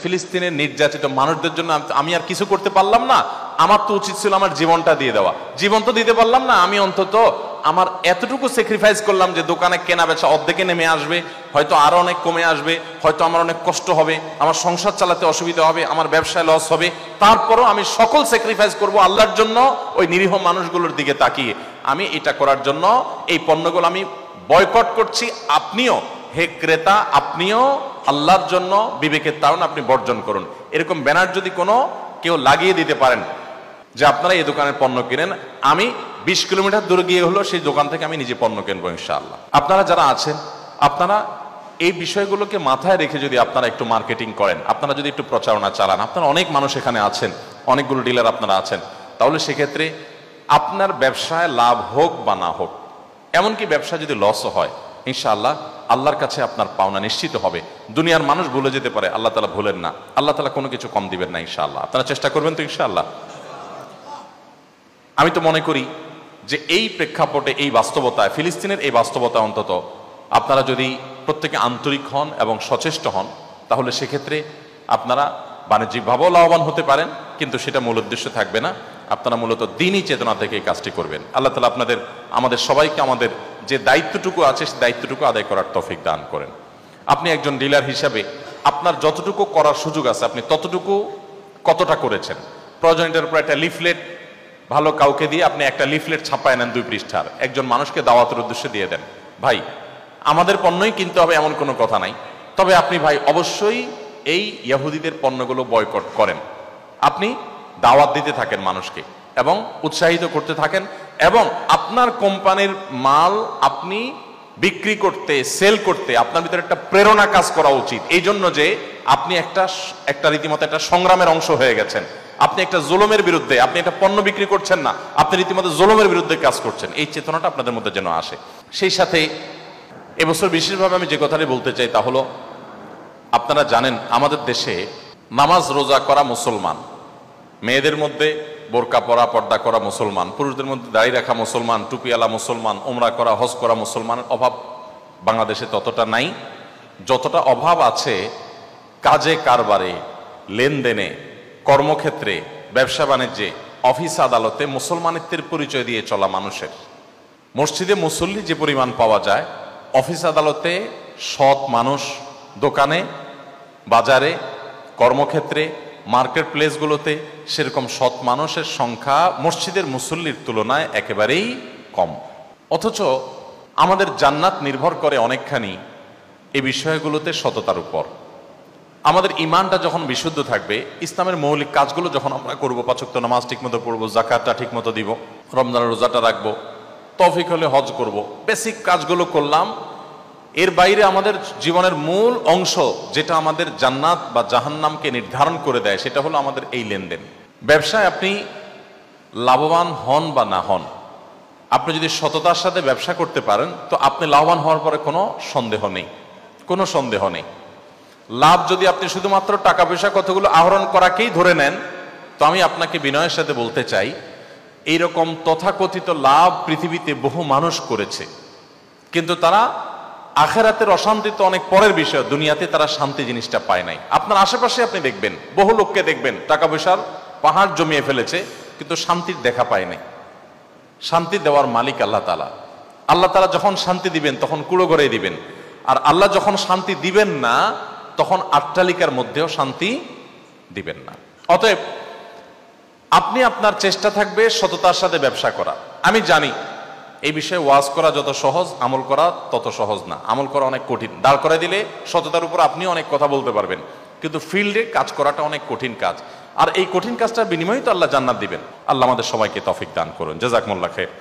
ফিলিস্তিনের নির্যাতিত মানুষদের জন্য আমি আর কিছু করতে পারলাম না, আমার তো উচিত ছিল আমার জীবনটা দিয়ে দেওয়া। জীবন তো দিতে পারলাম না, আমি অন্তত আমার এতটুকু স্যাক্রিফাইস করলাম যে দোকানে কেনা বেচা অর্ধেকে নেমে আসবে, হয়তো আরো অনেক কমে আসবে, হয়তো আমার অনেক কষ্ট হবে, আমার সংসার চালাতে অসুবিধা হবে, আমার ব্যবসায় লস হবে, তারপরও আমি সকল স্যাক্রিফাইস করব আল্লাহর জন্য। ওই নিরীহ মানুষগুলোর দিকে তাকিয়ে আমি এটা করার জন্য এই পণ্যগুলো আমি বয়কট করছি। আপনিও হে ক্রেতা, আপনিও আল্লাহর জন্য বিবেকের তাড়না আপনি বর্জন করুন। এরকম ব্যানার যদি কোনো কেউ লাগিয়ে দিতে পারেন যে আপনারা এই দোকানের পণ্য কিনেন, আমি 20 কিলোমিটার দূরে গিয়ে হলো সেই দোকান থেকে আমি নিজে পণ্য কিনবো ইনশাআল্লাহ। আপনারা যারা আছেন, আপনারা এই বিষয়গুলোকে মাথায় রেখে যদি আপনারা একটু মার্কেটিং করেন, আপনারা যদি একটু প্রচারণা চালান, আপনারা অনেক মানুষ এখানে আছেন, অনেকগুলো ডিলার আপনারা আছেন, তাহলে সেক্ষেত্রে আপনার ব্যবসায় লাভ হোক বা না হোক, এমনকি ব্যবসা যদি লসও হয়, ইনশাআল্লাহ আল্লাহর কাছে আপনার পাওনা নিশ্চিত হবে। দুনিয়ার মানুষ ভুলে যেতে পারে, আল্লাহ তাআলা ভুলেন না, আল্লাহ তাআলা কোনো কিছু কম দিবেন না ইনশাআল্লাহ। আপনারা চেষ্টা করবেন তো ইনশাআল্লাহ। আমি তো মনে করি যে এই প্রেক্ষাপটে, এই বাস্তবতায়, ফিলিস্তিনের এই বাস্তবতা অন্তত আপনারা যদি প্রত্যেকে আন্তরিক হন এবং সচেষ্ট হন, তাহলে সেক্ষেত্রে আপনারা বাণিজ্যিকভাবেও লাভবান হতে পারেন, কিন্তু সেটা মূল উদ্দেশ্য থাকবে না। আপনারা মূলত দ্বীনি চেতনা থেকে এই কাজটি করবেন। আল্লাহ তাআলা আমাদের সবাইকে আমাদের যে দায়িত্বটুকু আছে সেই দায়িত্বটুকু আদায় করার তৌফিক দান করেন। আপনি একজন ডিলার হিসাবে আপনার যতটুকু করার সুযোগ আছে আপনি ততটুকু কতটা করেছেন। প্রয়োজন এটার উপর একটা লিফলেট ভালো কাউকে দিয়ে আপনি একটা লিফলেট ছাপায় নেন 2 পৃষ্ঠার, একজন মানুষকে দাওয়াতের উদ্দেশ্যে দিয়ে দেন, ভাই আমাদের পণ্যই কিনতে হবে এমন কোনো কথা নাই, তবে আপনি ভাই অবশ্যই এই ইহুদিদের পণ্যগুলো বয়কট করেন। আপনি দাওয়াত দিতে থাকেন মানুষকে এবং উৎসাহিত করতে থাকেন, এবং আপনার কোম্পানির মাল আপনি বিক্রি করতে, সেল করতে আপনার ভিতরে একটা প্রেরণা কাজ করা উচিত। এই জন্য যে আপনি একটা রীতিমতো একটা সংগ্রামের অংশ হয়ে গেছেন। আপনি একটা জুলুমের বিরুদ্ধে, আপনি একটা পণ্য বিক্রি করছেন না, আপনি রীতিমতো জুলুমের বিরুদ্ধে কাজ করছেন। এই চেতনাটা আপনাদের মধ্যে যেন আসে। সেই সাথে এবছর বিশেষভাবে আমি যে কথাটি বলতে চাই তা হলো, আপনারা জানেন আমাদের দেশে নামাজ রোজা করা মুসলমান, মেয়েদের মধ্যে বোরকা পরা, পর্দা করা মুসলমান, পুরুষদের মধ্যে দাড়ি রাখা মুসলমান, টুপিওয়ালা মুসলমান, উমরা করা, হজ করা মুসলমানের অভাব বাংলাদেশে ততটা নাই যতটা অভাব আছে কাজে কারবারে, লেনদেনে, কর্মক্ষেত্রে, ব্যবসা বাণিজ্যে, অফিস আদালতে মুসলমানিত্বের পরিচয় দিয়ে চলা মানুষের। মসজিদে মুসল্লি যে পরিমাণ পাওয়া যায়, অফিস আদালতে সৎ মানুষ, দোকানে, বাজারে, কর্মক্ষেত্রে, মার্কেট প্লেসগুলোতে সেরকম সৎ মানুষের সংখ্যা মসজিদের মুসল্লির তুলনায় একেবারেই কম। অথচ আমাদের জান্নাত নির্ভর করে অনেকখানি এই বিষয়গুলোতে সততার উপর। আমাদের ইমানটা যখন বিশুদ্ধ থাকবে, ইসলামের মৌলিক কাজগুলো যখন আমরা করবো, 5 ওয়াক্ত নামাজ ঠিকমতো পড়বো, জাকাতটা ঠিকমতো দিব, রমজানের রোজাটা রাখবো, তৌফিক হলে হজ করব, বেসিক কাজগুলো করলাম। এর বাইরে আমাদের জীবনের মূল অংশ যেটা আমাদের জান্নাত বা জাহান্নামকে নির্ধারণ করে দেয়, সেটা হলো আমাদের এই লেনদেন। ব্যবসায় আপনি লাভবান হন বা না হন, আপনি যদি সততার সাথে ব্যবসা করতে পারেন তো আপনি লাভবান হওয়ার পরে কোনো সন্দেহ নেই, কোনো সন্দেহ নেই। লাভ যদি আপনি শুধুমাত্র টাকা পয়সা কতগুলো আহরণ করাকেই ধরে নেন, তো আমি আপনাকে বিনয়ের সাথে বলতে চাই, এইরকম তথাকথিত লাভ পৃথিবীতে বহু মানুষ করেছে, কিন্তু তারা আখেরাতের অশান্তি তো অনেক পরের বিষয়, দুনিয়াতে তারা শান্তি জিনিসটা পায় নাই। আপনার আশেপাশে আপনি দেখবেন, বহু লোককে দেখবেন টাকা পয়সার পাহাড় জমিয়ে ফেলেছে, কিন্তু শান্তির দেখা পায় নাই। শান্তি দেওয়ার মালিক আল্লাহ তাআলা। আল্লাহ তাআলা যখন শান্তি দিবেন তখন কুড়ো করে দিবেন, আর আল্লাহ যখন শান্তি দিবেন না তখন আট্টালিকার মধ্যেও শান্তি দিবেন না। অতএব আপনি আপনার চেষ্টা থাকবে সততার সাথে ব্যবসা করা। আমি জানি এই বিষয়ে ওয়াজ করা যত সহজ, আমল করা তত সহজ না। আমল করা অনেক কঠিন। দাঁড় করে দিলে সততার উপর আপনি অনেক কথা বলতে পারবেন, কিন্তু ফিল্ডে কাজ করাটা অনেক কঠিন কাজ। আর এই কঠিন কাজটার বিনিময়ে তো আল্লাহ জান্নাত দিবেন। আল্লাহ আমাদের সবাইকে তৌফিক দান করুন। জাযাকুমুল্লাহ খাইর।